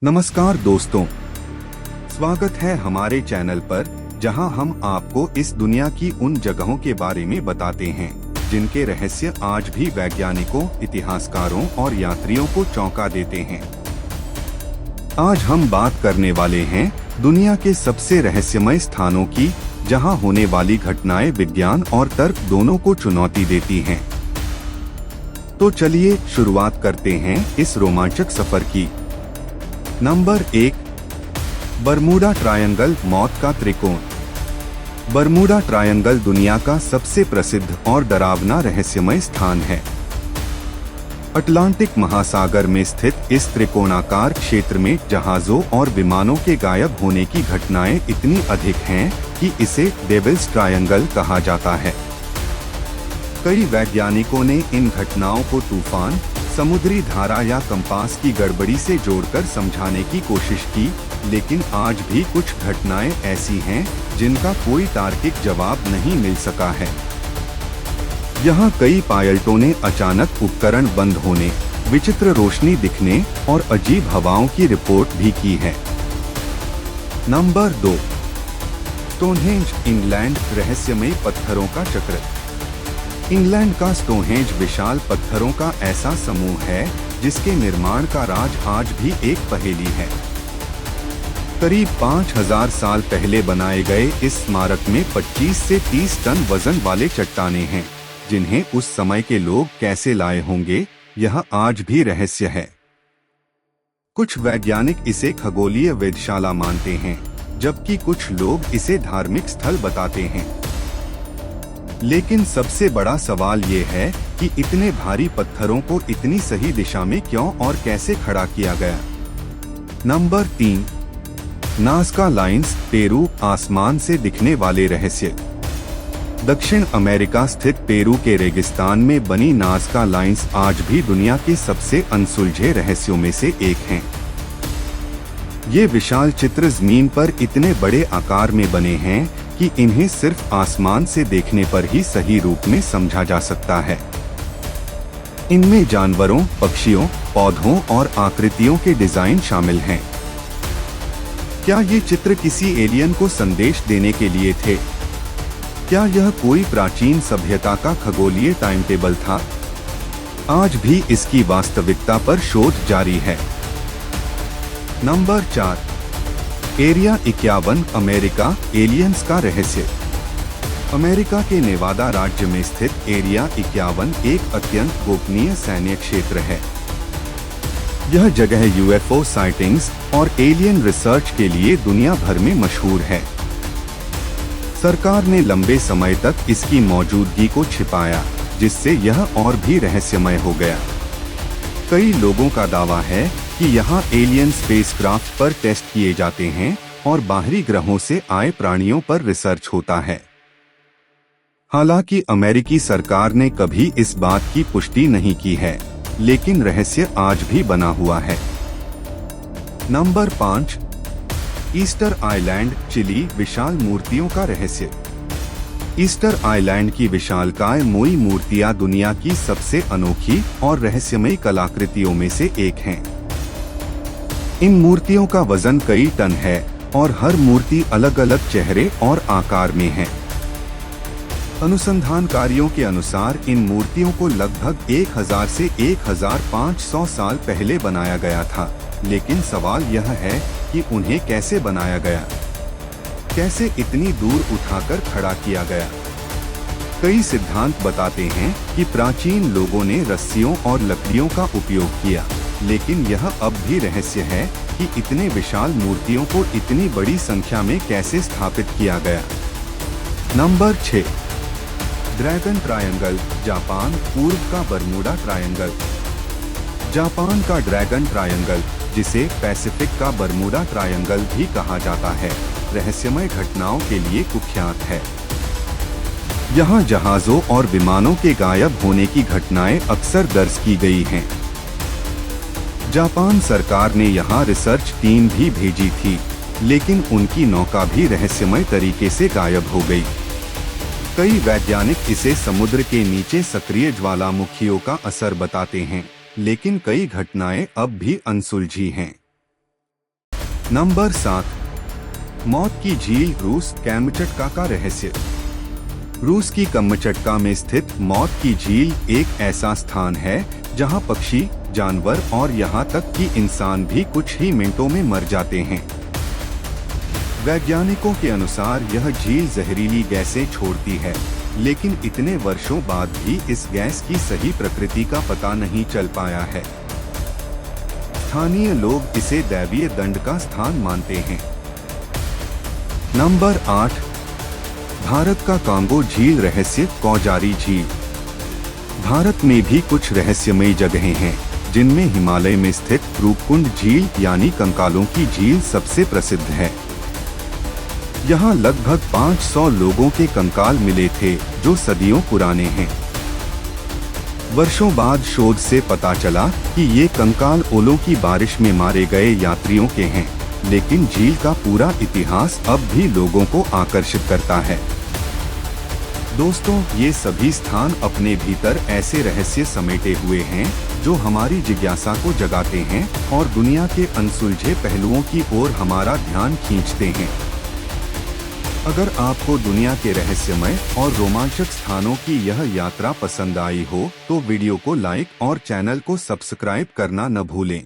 नमस्कार दोस्तों, स्वागत है हमारे चैनल पर जहां हम आपको इस दुनिया की उन जगहों के बारे में बताते हैं जिनके रहस्य आज भी वैज्ञानिकों, इतिहासकारों और यात्रियों को चौंका देते हैं। आज हम बात करने वाले हैं दुनिया के सबसे रहस्यमय स्थानों की, जहां होने वाली घटनाएं विज्ञान और तर्क दोनों को चुनौती देती हैं। तो चलिए शुरुआत करते हैं इस रोमांचक सफर की। नंबर 1, बरमूडा ट्रायंगल, मौत का त्रिकोण। बरमूडा ट्रायंगल दुनिया का सबसे प्रसिद्ध और डरावना रहस्यमय स्थान है। अटलांटिक महासागर में स्थित इस त्रिकोणाकार क्षेत्र में जहाजों और विमानों के गायब होने की घटनाएं इतनी अधिक हैं कि इसे डेविल्स ट्रायंगल कहा जाता है। कई वैज्ञानिकों ने इन घटनाओं को तूफान, समुद्री धारा या कंपास की गड़बड़ी से जोड़कर समझाने की कोशिश की, लेकिन आज भी कुछ घटनाएं ऐसी हैं जिनका कोई तार्किक जवाब नहीं मिल सका है। यहाँ कई पायलटों ने अचानक उपकरण बंद होने, विचित्र रोशनी दिखने और अजीब हवाओं की रिपोर्ट भी की है। नंबर 2, स्टोनहेंज, इंग्लैंड, रहस्यमय पत्थरों का चक्र। इंग्लैंड का स्टोनहेंज विशाल पत्थरों का ऐसा समूह है जिसके निर्माण का राज आज भी एक पहेली है। करीब 5000 साल पहले बनाए गए इस स्मारक में 25 से 30 टन वजन वाले चट्टानें हैं, जिन्हें उस समय के लोग कैसे लाए होंगे, यह आज भी रहस्य है। कुछ वैज्ञानिक इसे खगोलीय वेधशाला मानते हैं, जबकि कुछ लोग इसे धार्मिक स्थल बताते हैं। लेकिन सबसे बड़ा सवाल ये है कि इतने भारी पत्थरों को इतनी सही दिशा में क्यों और कैसे खड़ा किया गया। नंबर 3, नाज़का लाइन्स, पेरू, आसमान से दिखने वाले रहस्य। दक्षिण अमेरिका स्थित पेरू के रेगिस्तान में बनी नाज़का लाइन्स आज भी दुनिया के सबसे अनसुलझे रहस्यों में से एक हैं। ये विशाल चित्र जमीन पर इतने बड़े आकार में बने हैं कि इन्हें सिर्फ आसमान से देखने पर ही सही रूप में समझा जा सकता है। इनमें जानवरों, पक्षियों, पौधों और आकृतियों के डिजाइन शामिल हैं। क्या ये चित्र किसी एलियन को संदेश देने के लिए थे? क्या यह कोई प्राचीन सभ्यता का खगोलीय टाइम टेबल था? आज भी इसकी वास्तविकता पर शोध जारी है। नंबर 4, एरिया 51, अमेरिका, एलियंस का रहस्य। अमेरिका के नेवादा राज्य में स्थित एरिया 51 एक अत्यंत गोपनीय सैन्य क्षेत्र है। यह जगह यूएफओ साइटिंग्स और एलियन रिसर्च के लिए दुनिया भर में मशहूर है। सरकार ने लंबे समय तक इसकी मौजूदगी को छिपाया, जिससे यह और भी रहस्यमय हो गया। कई लोगों का दावा है कि यहाँ एलियन स्पेसक्राफ्ट पर टेस्ट किए जाते हैं और बाहरी ग्रहों से आए प्राणियों पर रिसर्च होता है। हालांकि अमेरिकी सरकार ने कभी इस बात की पुष्टि नहीं की है, लेकिन रहस्य आज भी बना हुआ है। नंबर 5, ईस्टर आइलैंड, चिली, विशाल मूर्तियों का रहस्य। ईस्टर आइलैंड की विशालकाय मोई मूर्तियां दुनिया की सबसे अनोखी और रहस्यमय कलाकृतियों में से एक हैं। इन मूर्तियों का वजन कई टन है और हर मूर्ति अलग अलग चेहरे और आकार में है। अनुसंधानकारियों के अनुसार इन मूर्तियों को लगभग 1000 से 1500 साल पहले बनाया गया था, लेकिन सवाल यह है कि उन्हें कैसे बनाया गया, कैसे इतनी दूर उठाकर खड़ा किया गया। कई सिद्धांत बताते हैं कि प्राचीन लोगों ने रस्सियों और लकड़ियों का उपयोग किया, लेकिन यह अब भी रहस्य है कि इतने विशाल मूर्तियों को इतनी बड़ी संख्या में कैसे स्थापित किया गया। नंबर 6, ड्रैगन ट्रायंगल, जापान, पूर्व का बरमूडा ट्रायंगल। जापान का ड्रैगन ट्रायंगल, जिसे पैसिफिक का बरमूडा ट्रायंगल भी कहा जाता है, रहस्यमय घटनाओं के लिए कुख्यात है। यहाँ जहाजों और विमानों के गायब होने की घटनाएं अक्सर दर्ज की गई हैं। जापान सरकार ने यहाँ रिसर्च टीम भी भेजी थी, लेकिन उनकी नौका भी रहस्यमय तरीके से गायब हो गई। कई वैज्ञानिक इसे समुद्र के नीचे सक्रिय ज्वालामुखियों का असर बताते हैं, लेकिन कई घटनाएं अब भी अनसुलझी हैं। नंबर 7, मौत की झील रूस कैमचटका का रहस्य। रूस की कमचटका में स्थित मौत की झील एक ऐसा स्थान है जहां पक्षी, जानवर और यहां तक कि इंसान भी कुछ ही मिनटों में मर जाते हैं। वैज्ञानिकों के अनुसार यह झील जहरीली गैसें छोड़ती है, लेकिन इतने वर्षों बाद भी इस गैस की सही प्रकृति का पता नहीं चल पाया है। स्थानीय लोग इसे दैवीय दंड का स्थान मानते हैं। नंबर 8, भारत का कांगो झील रहस्य कौजारी झील। भारत में भी कुछ रहस्यमयी जगहें हैं, जिनमें हिमालय में स्थित रूपकुंड झील यानी कंकालों की झील सबसे प्रसिद्ध है। यहाँ लगभग 500 लोगों के कंकाल मिले थे, जो सदियों पुराने हैं। वर्षों बाद शोध से पता चला कि ये कंकाल ओलों की बारिश में मारे गए यात्रियों के हैं, लेकिन झील का पूरा इतिहास अब भी लोगों को आकर्षित करता है। दोस्तों, ये सभी स्थान अपने भीतर ऐसे रहस्य समेटे हुए हैं जो हमारी जिज्ञासा को जगाते हैं और दुनिया के अनसुलझे पहलुओं की ओर हमारा ध्यान खींचते हैं। अगर आपको दुनिया के रहस्यमय और रोमांचक स्थानों की यह यात्रा पसंद आई हो, तो वीडियो को लाइक और चैनल को सब्सक्राइब करना न भूलें।